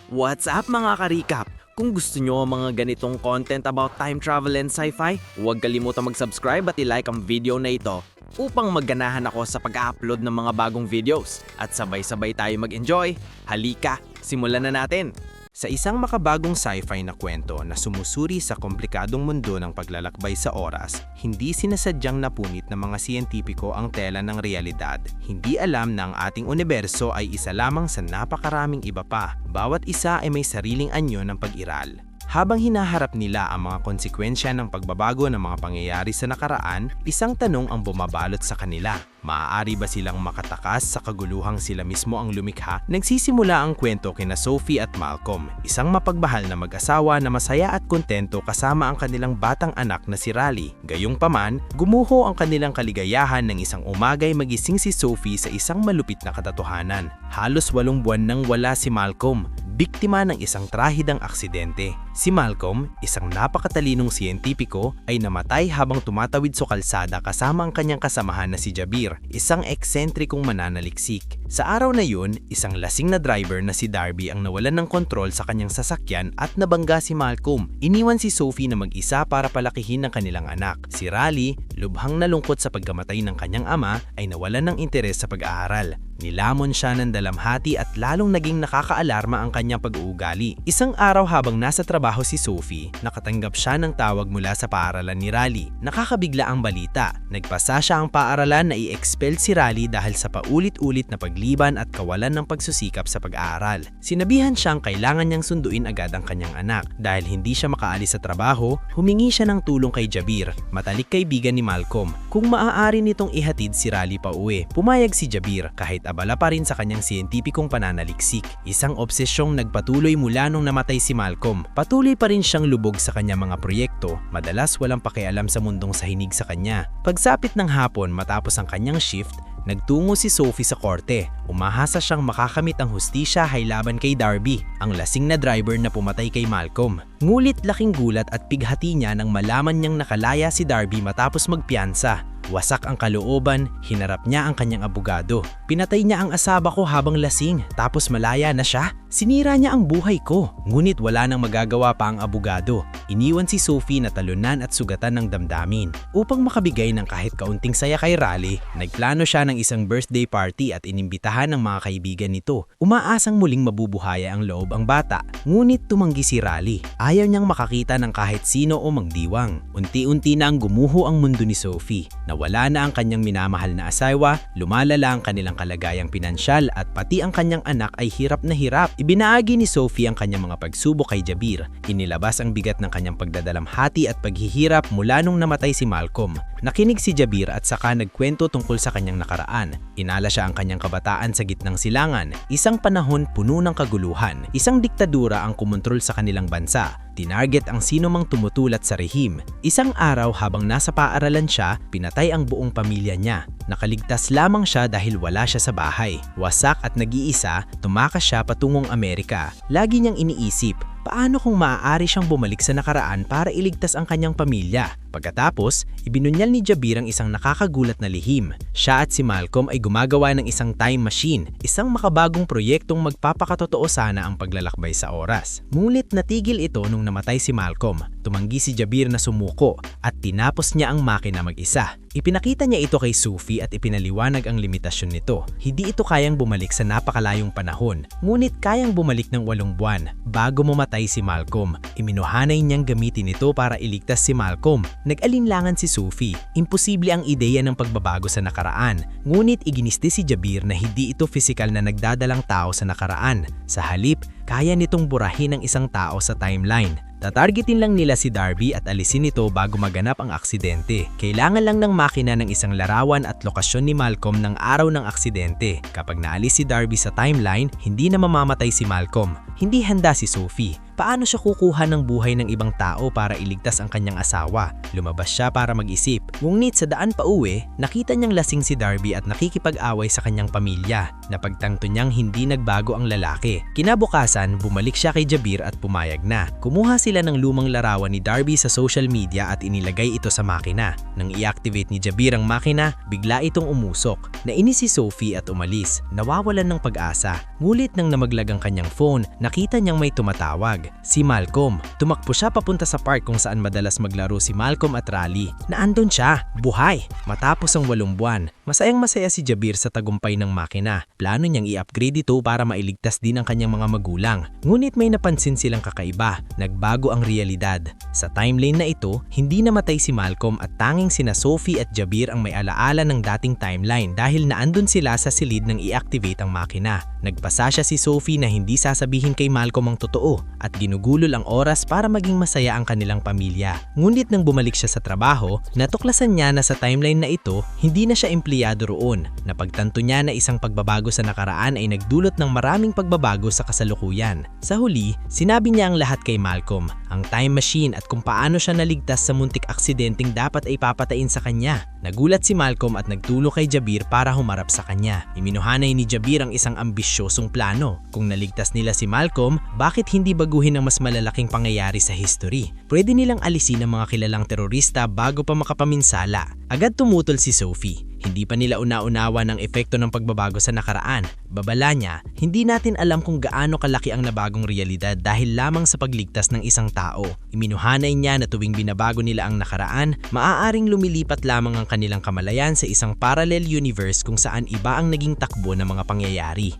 What's up mga ka-recap? Kung gusto nyo ang mga ganitong content about time travel and sci-fi, huwag kalimutang mag-subscribe at i-like ang video na ito upang magganahan ako sa pag-upload ng mga bagong videos at sabay-sabay tayo mag-enjoy. Halika, simulan na natin! Sa isang makabagong sci-fi na kwento na sumusuri sa komplikadong mundo ng paglalakbay sa oras, hindi sinasadyang napunit ng mga siyentipiko ang tela ng realidad. Hindi alam na ang ating universo ay isa lamang sa napakaraming iba pa. Bawat isa ay may sariling anyo ng pag-iral. Habang hinaharap nila ang mga konsekwensya ng pagbabago ng mga pangyayari sa nakaraan, isang tanong ang bumabalot sa kanila. Maaari ba silang makatakas sa kaguluhang sila mismo ang lumikha? Nagsisimula ang kwento kina Sophie at Malcolm, isang mapagmahal na mag-asawa na masaya at kontento kasama ang kanilang batang anak na si Raleigh. Gayunpaman, gumuho ang kanilang kaligayahan ng isang umagay magising si Sophie sa isang malupit na katotohanan. Halos 8 buwan nang wala si Malcolm, biktima ng isang trahedang aksidente. Si Malcolm, isang napakatalinong siyentipiko, ay namatay habang tumatawid sa kalsada kasama ang kanyang kasamahan na si Jabir, isang eksentrikong mananaliksik. Sa araw na yun, isang lasing na driver na si Darby ang nawalan ng kontrol sa kanyang sasakyan at nabangga si Malcolm. Iniwan si Sophie na mag-isa para palakihin ang kanilang anak. Si Raleigh, lubhang nalungkot sa pagkamatay ng kanyang ama, ay nawalan ng interes sa pag-aaral. Nilamon siya ng dalamhati at lalong naging nakakaalarma ang kanyang pag-uugali. Isang araw habang nasa trabaho si Sophie, nakatanggap siya ng tawag mula sa paaralan ni Raleigh. Nakakabigla ang balita. Nagpasa siya ang paaralan na i-expel si Raleigh dahil sa paulit-ulit na pagliban at kawalan ng pagsusikap sa pag-aaral. Sinabihan siyang kailangan niyang sunduin agad ang kanyang anak. Dahil hindi siya makaalis sa trabaho, humingi siya ng tulong kay Jabir, matalik kaibigan ni Malcolm, kung maaari nitong ihatid si Raleigh pa uwi. Pumayag si Jabir kahit abala pa rin sa kanyang siyentipikong pananaliksik. Isang obsesyong nagpatuloy mula nung namatay si Malcolm. Patuloy pa rin siyang lubog sa kanyang mga proyekto, madalas walang pakialam sa mundong sahinig sa kanya. Pagsapit ng hapon matapos ang kanyang shift, nagtungo si Sophie sa korte. Umahasa siyang makakamit ang hustisya laban kay Darby, ang lasing na driver na pumatay kay Malcolm. Ngulit laking gulat at pighati niya nang malaman niyang nakalaya si Darby matapos magpiyansa. Wasak ang kalooban, hinarap niya ang kanyang abogado. Pinatay niya ang asawa ko habang lasing, tapos malaya na siya? Sinira niya ang buhay ko. Ngunit wala nang magagawa pa ang abogado. Iniwan si Sophie na talunan at sugatan ng damdamin. Upang makabigay ng kahit kaunting saya kay Raleigh, nagplano siya ng isang birthday party at inimbitahan ng mga kaibigan nito. Umaasang muling mabubuhaya ang loob ang bata. Ngunit tumanggi si Raleigh. Ayaw niyang makakita ng kahit sino o magdiwang. Unti-unti na ang gumuho ang mundo ni Sophie. Wala na ang kanyang minamahal na asawa, lumalala ang kanilang kalagayang pinansyal at pati ang kanyang anak ay hirap na hirap. Ibinaagi ni Sophie ang kanyang mga pagsubok kay Jabir. Inilabas ang bigat ng kanyang pagdadalamhati at paghihirap mula nung namatay si Malcolm. Nakinig si Jabir at saka nagkwento tungkol sa kanyang nakaraan. Inala siya ang kanyang kabataan sa gitnang silangan, isang panahon puno ng kaguluhan, isang diktadura ang kumontrol sa kanilang bansa. Tinarget ang sino mang tumutulat sa rehim. Isang araw habang nasa paaralan siya, pinatay ang buong pamilya niya. Nakaligtas lamang siya dahil wala siya sa bahay. Wasak at nag-iisa, tumakas siya patungong Amerika. Lagi niyang iniisip, paano kung maaari siyang bumalik sa nakaraan para iligtas ang kanyang pamilya? Pagkatapos, ibinunyal ni Jabir ang isang nakakagulat na lihim. Siya at si Malcolm ay gumagawa ng isang time machine, isang makabagong proyektong magpapakatotoo sana ang paglalakbay sa oras. Ngunit natigil ito nung namatay si Malcolm. Tumanggi si Jabir na sumuko at tinapos niya ang makina mag-isa. Ipinakita niya ito kay Sophie at ipinaliwanag ang limitasyon nito. Hindi ito kayang bumalik sa napakalayong panahon, ngunit kayang bumalik ng 8 buwan bago mamatay si Malcolm. Iminuhanay niyang gamitin ito para iligtas si Malcolm. Nag-alinlangan si Sophie. Imposible ang ideya ng pagbabago sa nakaraan. Ngunit iginisti si Jabir na hindi ito pisikal na nagdadalang tao sa nakaraan. Sa halip, kaya nitong burahin ang isang tao sa timeline. Tatargetin lang nila si Darby at alisin ito bago maganap ang aksidente. Kailangan lang ng makina ng isang larawan at lokasyon ni Malcolm ng araw ng aksidente. Kapag naalis si Darby sa timeline, hindi na mamamatay si Malcolm. Hindi handa si Sophie. Paano siya kukuha ng buhay ng ibang tao para iligtas ang kanyang asawa? Lumabas siya para mag-isip. Ngunit sa daan pa uwi, nakita niyang lasing si Darby at nakikipag-away sa kanyang pamilya. Napagtanto niyang hindi nagbago ang lalaki. Kinabukasan, bumalik siya kay Jabir at pumayag na. Kumuha sila ng lumang larawan ni Darby sa social media at inilagay ito sa makina. Nang i-activate ni Jabir ang makina, bigla itong umusok. Nainis si Sophie at umalis. Nawawalan ng pag-asa. Ngulit nang namaglag ang kanyang phone, nakita niyang may tumatawag. Si Malcolm. Tumakbo siya papunta sa park kung saan madalas maglaro si Malcolm at Raleigh. Naandun siya, buhay. Matapos ang 8 buwan, masayang-masaya si Jabir sa tagumpay ng makina. Plano niyang i-upgrade ito para mailigtas din ang kanyang mga magulang. Ngunit may napansin silang kakaiba. Nagbago ang realidad. Sa timeline na ito, hindi namatay si Malcolm at tanging sina Sophie at Jabir ang may alaala ng dating timeline dahil naandun sila sa silid nang i-activate ang makina. Nagpasa siya si Sophie na hindi sasabihin kay Malcolm ang totoo at ginugulol ang oras para maging masaya ang kanilang pamilya. Ngunit nang bumalik siya sa trabaho, natuklasan niya na sa timeline na ito, hindi na siya empleyado roon. Napagtanto niya na isang pagbabago sa nakaraan ay nagdulot ng maraming pagbabago sa kasalukuyan. Sa huli, sinabi niya ang lahat kay Malcolm, ang time machine at kung paano siya naligtas sa muntik aksidenteng dapat ay papatain sa kanya. Nagulat si Malcolm at nagtulong kay Jabir para humarap sa kanya. Iminuhanay ni Jabir ang isang ambisyosong plano. Kung naligtas nila si Malcolm, bakit hindi baguhin ang mas malalaking pangyayari sa history? Pwede nilang alisin ang mga kilalang terorista bago pa makapaminsala. Agad tumutol si Sophie. Hindi pa nila una-unawa ng epekto ng pagbabago sa nakaraan. Babala niya, hindi natin alam kung gaano kalaki ang nabagong realidad dahil lamang sa pagligtas ng isang tao. Iminuhanay niya na tuwing binabago nila ang nakaraan, maaaring lumilipat lamang ang kanilang kamalayan sa isang parallel universe kung saan iba ang naging takbo ng mga pangyayari.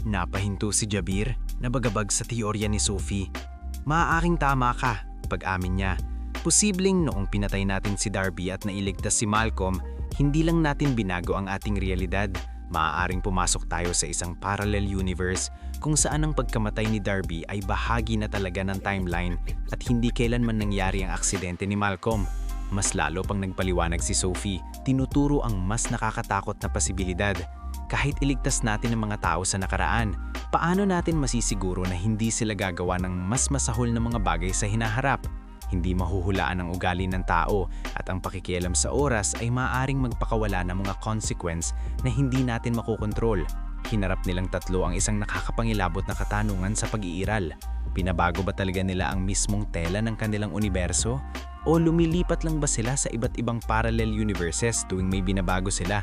Napahinto si Jabir na bagabag sa teorya ni Sophie. Maaaring tama ka, pag-amin niya. Posibleng noong pinatay natin si Darby at nailigtas si Malcolm, hindi lang natin binago ang ating realidad. Maaaring pumasok tayo sa isang parallel universe kung saan ang pagkamatay ni Darby ay bahagi na talaga ng timeline at hindi kailanman nangyari ang aksidente ni Malcolm. Mas lalo pang nagpaliwanag si Sophie, tinuturo ang mas nakakatakot na posibilidad. Kahit iligtas natin ang mga tao sa nakaraan, paano natin masisiguro na hindi sila gagawa ng mas masahol na mga bagay sa hinaharap? Hindi mahuhulaan ang ugali ng tao at ang pakikialam sa oras ay maaaring magpakawala ng mga consequence na hindi natin makokontrol. Hinarap nilang tatlo ang isang nakakapangilabot na katanungan sa pag-iiral. Pinabago ba talaga nila ang mismong tela ng kanilang universo? O lumilipat lang ba sila sa iba't ibang parallel universes tuwing may binabago sila?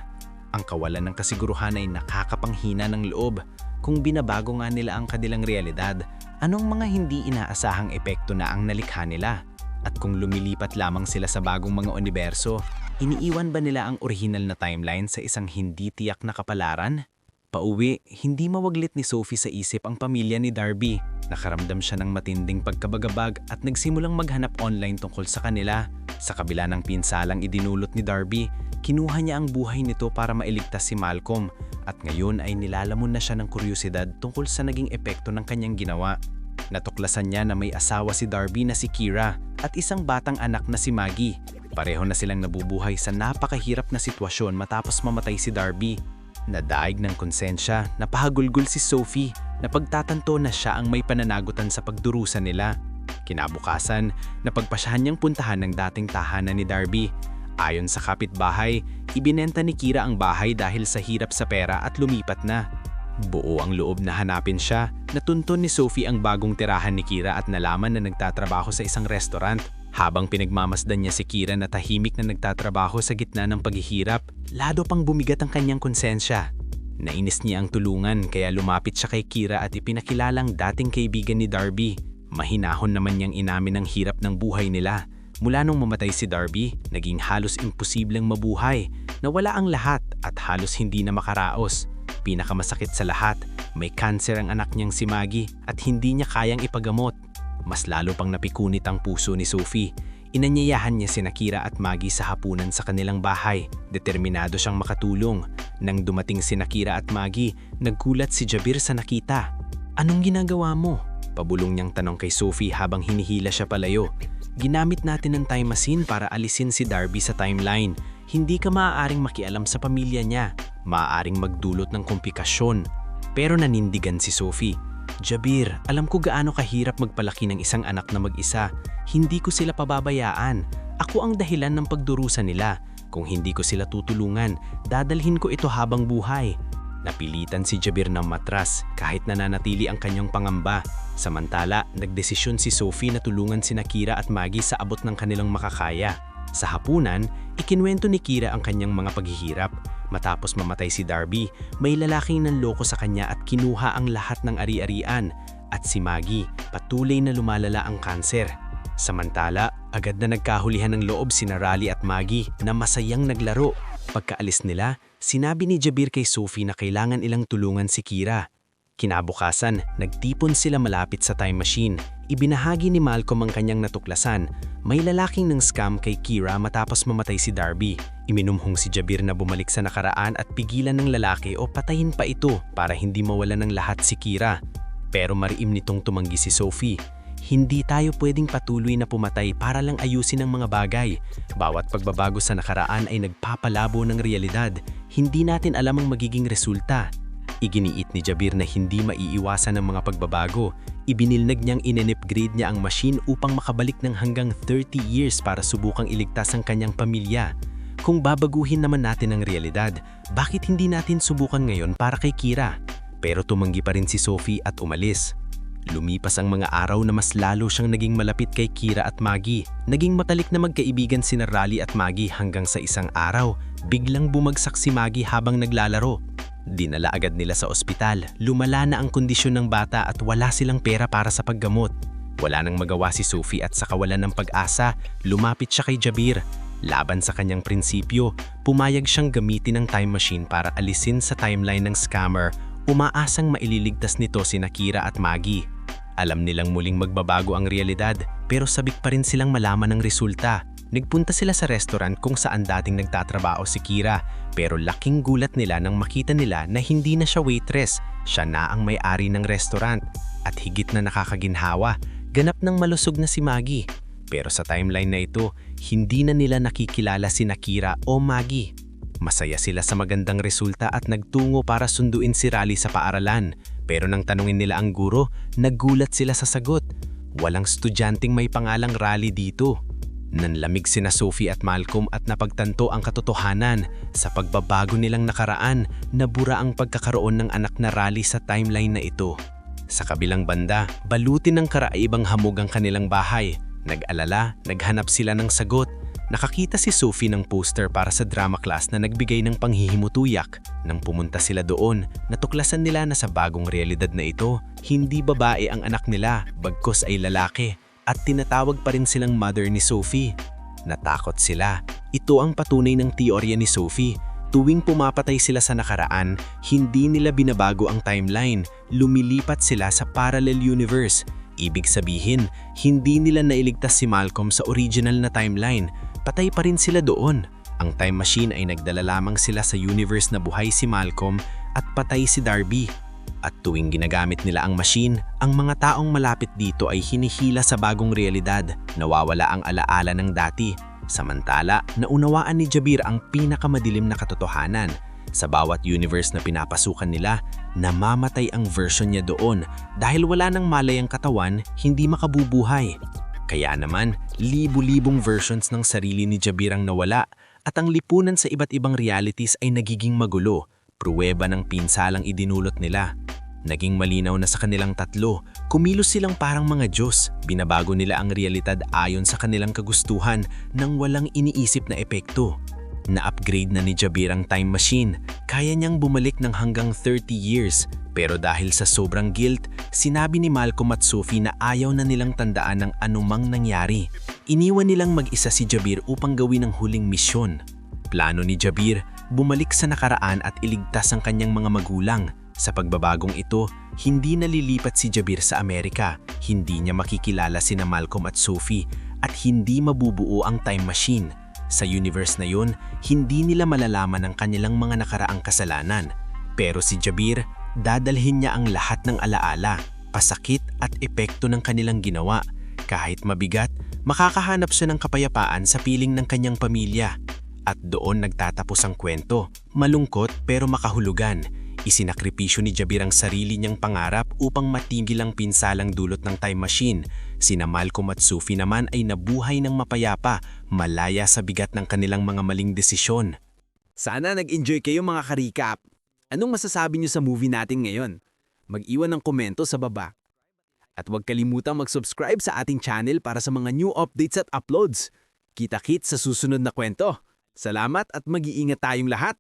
Ang kawalan ng kasiguruhan ay nakakapanghina ng loob. Kung binabago nga nila ang kanilang realidad, anong mga hindi inaasahang epekto na ang nalikha nila? At kung lumilipat lamang sila sa bagong mga universo, iniiwan ba nila ang orihinal na timeline sa isang hindi tiyak na kapalaran? Pauwi, hindi mawaglit ni Sophie sa isip ang pamilya ni Darby. Nakaramdam siya ng matinding pagkabagabag at nagsimulang maghanap online tungkol sa kanila. Sa kabila ng pinsalang idinulot ni Darby, kinuha niya ang buhay nito para mailigtas si Malcolm at ngayon ay nilalamon na siya ng kuryosidad tungkol sa naging epekto ng kanyang ginawa. Natuklasan niya na may asawa si Darby na si Kira at isang batang anak na si Maggie. Pareho na silang nabubuhay sa napakahirap na sitwasyon matapos mamatay si Darby. Nadaig ng konsensya, napahagulgol si Sophie na pagtatanto na siya ang may pananagutan sa pagdurusa nila. Kinabukasan, napagpasyahan niyang puntahan ng dating tahanan ni Darby. Ayon sa kapitbahay, ibinenta ni Kira ang bahay dahil sa hirap sa pera at lumipat na. Buo ang loob na hanapin siya. Natuntun ni Sophie ang bagong tirahan ni Kira at nalaman na nagtatrabaho sa isang restaurant. Habang pinagmamasdan niya si Kira na tahimik na nagtatrabaho sa gitna ng paghihirap, lalo pang bumigat ang kanyang konsensya. Nainis niya ang tulungan kaya lumapit siya kay Kira at ipinakilalang dating kaibigan ni Darby. Mahinahon naman niyang inamin ang hirap ng buhay nila. Mula nung mamatay si Darby, naging halos imposibleng mabuhay. Nawala ang lahat at halos hindi na makaraos. Pinakamasakit sa lahat, may kanser ang anak niyang si Maggie at hindi niya kayang ipagamot. Mas lalo pang napikunit ang puso ni Sophie. Inanyayahan niya sina Kira at Maggie sa hapunan sa kanilang bahay. Determinado siyang makatulong. Nang dumating sina Kira at Maggie, naggulat si Jabir sa nakita. "Anong ginagawa mo?" Pabulong niyang tanong kay Sophie habang hinihila siya palayo. "Ginamit natin ang time machine para alisin si Darby sa timeline. Hindi ka maaaring makialam sa pamilya niya. Maaaring magdulot ng komplikasyon." Pero nanindigan si Sophie. Jabir, alam ko gaano kahirap magpalaki ng isang anak na mag-isa. Hindi ko sila pababayaan. Ako ang dahilan ng pagdurusa nila. Kung hindi ko sila tutulungan, dadalhin ko ito habang buhay. Napilitan si Jabir ng matras kahit nananatili ang kanyang pangamba. Samantala, nagdesisyon si Sophie na tulungan sina Kira at Maggie sa abot ng kanilang makakaya. Sa hapunan, ikinwento ni Kira ang kanyang mga paghihirap. Matapos mamatay si Darby, may lalaking nanloko sa kanya at kinuha ang lahat ng ari-arian. At si Maggie, patuloy na lumalala ang kanser. Samantala, agad na nagkahulihan ng loob sina Raleigh at Maggie na masayang naglaro. Pagkaalis nila, sinabi ni Jabir kay Sophie na kailangan ilang tulungan si Kira. Kinabukasan, nagtipon sila malapit sa time machine. Ibinahagi ni Malcolm ang kanyang natuklasan. May lalaking ng scam kay Kira matapos mamatay si Darby. Iminumhong si Jabir na bumalik sa nakaraan at pigilan ng lalaki o patayin pa ito para hindi mawala ng lahat si Kira. Pero mariim nitong tumanggi si Sophie. Hindi tayo pwedeng patuloy na pumatay para lang ayusin ang mga bagay. Bawat pagbabago sa nakaraan ay nagpapalabo ng realidad. Hindi natin alam ang magiging resulta. Iginiit ni Jabir na hindi maiiwasan ang mga pagbabago. Ibinilnag niyang in-upgrade niya ang machine upang makabalik ng hanggang 30 years para subukang iligtas ang kanyang pamilya. Kung babaguhin naman natin ang realidad, bakit hindi natin subukan ngayon para kay Kira? Pero tumanggi pa rin si Sophie at umalis. Lumipas ang mga araw na mas lalo siyang naging malapit kay Kira at Maggie. Naging matalik na magkaibigan sina Raleigh at Maggie hanggang sa isang araw, biglang bumagsak si Maggie habang naglalaro. Dinala agad nila sa ospital. Lumala na ang kondisyon ng bata at wala silang pera para sa paggamot. Wala nang magawa si Sophie at sa kawalan ng pag-asa, lumapit siya kay Jabir. Laban sa kanyang prinsipyo, pumayag siyang gamitin ang time machine para alisin sa timeline ng scammer, umaasang maililigtas nito sina Kira at Maggie. Alam nilang muling magbabago ang realidad, pero sabik pa rin silang malaman ang resulta. Nagpunta sila sa restaurant kung saan dating nagtatrabaho si Kira, pero laking gulat nila nang makita nila na hindi na siya waitress, siya na ang may-ari ng restaurant. At higit na nakakaginhawa, ganap ng malusog na si Maggie. Pero sa timeline na ito, hindi na nila nakikilala sina Kira o Maggie. Masaya sila sa magandang resulta at nagtungo para sunduin si Raleigh sa paaralan. Pero nang tanungin nila ang guro, nagulat sila sa sagot. Walang estudyanteng may pangalang Raleigh dito. Nanlamig sina Sophie at Malcolm at napagtanto ang katotohanan. Sa pagbabago nilang nakaraan, nabura ang pagkakaroon ng anak na Raleigh sa timeline na ito. Sa kabilang banda, balutin ng karaibang hamog ang kanilang bahay. Nag-alala, naghanap sila ng sagot. Nakakita si Sophie ng poster para sa drama class na nagbigay ng panghihimutuyak. Nang pumunta sila doon, natuklasan nila na sa bagong realidad na ito, hindi babae ang anak nila, bagkus ay lalaki. At tinatawag pa rin silang mother ni Sophie. Natakot sila. Ito ang patunay ng teorya ni Sophie. Tuwing pumapatay sila sa nakaraan, hindi nila binabago ang timeline. Lumilipat sila sa parallel universe. Ibig sabihin, hindi nila nailigtas si Malcolm sa original na timeline. Patay pa rin sila doon. Ang time machine ay nagdala lamang sila sa universe na buhay si Malcolm at patay si Darby. At tuwing ginagamit nila ang machine, ang mga taong malapit dito ay hinihila sa bagong realidad, nawawala ang alaala ng dati. Samantala, naunawaan ni Jabir ang pinakamadilim na katotohanan. Sa bawat universe na pinapasukan nila, namamatay ang version niya doon dahil wala nang malay ang katawan, hindi makabubuhay. Kaya naman, libu-libong versions ng sarili ni Jabir ang nawala at ang lipunan sa iba't ibang realities ay nagiging magulo. Pruweba ng pinsalang idinulot nila. Naging malinaw na sa kanilang tatlo, kumilos silang parang mga Diyos. Binabago nila ang realidad ayon sa kanilang kagustuhan nang walang iniisip na epekto. Na-upgrade na ni Jabir ang time machine. Kaya niyang bumalik ng hanggang 30 years. Pero dahil sa sobrang guilt, sinabi ni Malcolm at Sophie na ayaw na nilang tandaan ng anumang nangyari. Iniwan nilang mag-isa si Jabir upang gawin ang huling misyon. Plano ni Jabir, bumalik sa nakaraan at iligtas ang kanyang mga magulang. Sa pagbabagong ito, hindi nalilipat si Jabir sa Amerika, hindi niya makikilala sina Malcolm at Sophie, at hindi mabubuo ang time machine. Sa universe na yun, hindi nila malalaman ang kanilang mga nakaraang kasalanan. Pero si Jabir, dadalhin niya ang lahat ng alaala, pasakit at epekto ng kanilang ginawa. Kahit mabigat, makakahanap siya ng kapayapaan sa piling ng kanyang pamilya. At doon nagtatapos ang kwento, malungkot pero makahulugan. Isinakripisyo ni Jabir ang sarili niyang pangarap upang matigil ang pinsalang dulot ng time machine. Sina Malcolm at Sophie naman ay nabuhay ng mapayapa, malaya sa bigat ng kanilang mga maling desisyon. Sana nag-enjoy kayo mga ka-recap. Anong masasabi niyo sa movie natin ngayon? Mag-iwan ng komento sa baba. At huwag kalimutang mag-subscribe sa ating channel para sa mga new updates at uploads. Kita-kits sa susunod na kwento. Salamat at mag-iingat tayong lahat!